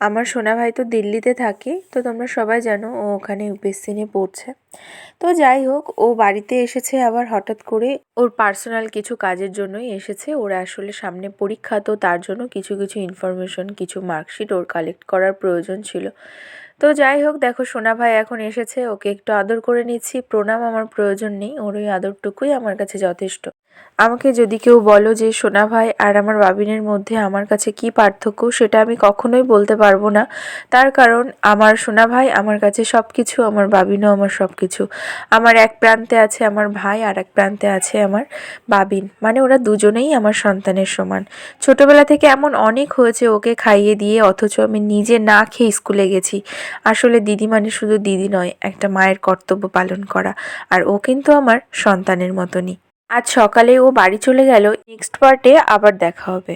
আমার সোনা ভাই তো দিল্লিতে থাকে, তো তোমরা সবাই জানো ও ওখানে ইউপিএসসি নিয়ে পড়ছে। তো যাই হোক, ও বাড়িতে এসেছে আবার হঠাৎ করে, ওর পার্সোনাল কিছু কাজের জন্যই এসেছে। ওরা আসলে সামনে পরীক্ষা, তো তার জন্য কিছু কিছু ইনফরমেশন, কিছু মার্কশিট ওর কালেক্ট করার প্রয়োজন ছিল। তো যাই হোক, দেখো সোনা ভাই এখন এসেছে, ওকে একটু আদর করে নিচ্ছি। প্রণাম আমার প্রয়োজন নেই, ওর ওই আদরটুকুই আমার কাছে যথেষ্ট। আমাকে যদি কেউ বলো যে সোনা ভাই আর আমার বাবিনের মধ্যে আমার কাছে কি পার্থক্য, সেটা আমি কখনোই বলতে পারবো না। তার কারণ আমার সোনা ভাই আমার কাছে সব কিছু, আমার বাবিনও আমার সব কিছু। আমার এক প্রান্তে আছে আমার ভাই, আর এক প্রান্তে আছে আমার বাবিন, মানে ওরা দুজনেই আমার সন্তানের সমান। ছোটবেলা থেকে এমন অনেক হয়েছে ওকে খাইয়ে দিয়ে, অথচ আমি নিজে না খেয়ে স্কুলে গেছি। আসলে দিদি মানে শুধু দিদি নয়, একটা মায়ের কর্তব্য পালন করা। আর ও কিন্তু আমার সন্তানের মতনই। আজ সকালে ও বাড়ি চলে গেল। নেক্সট পার্টে আবার দেখা হবে।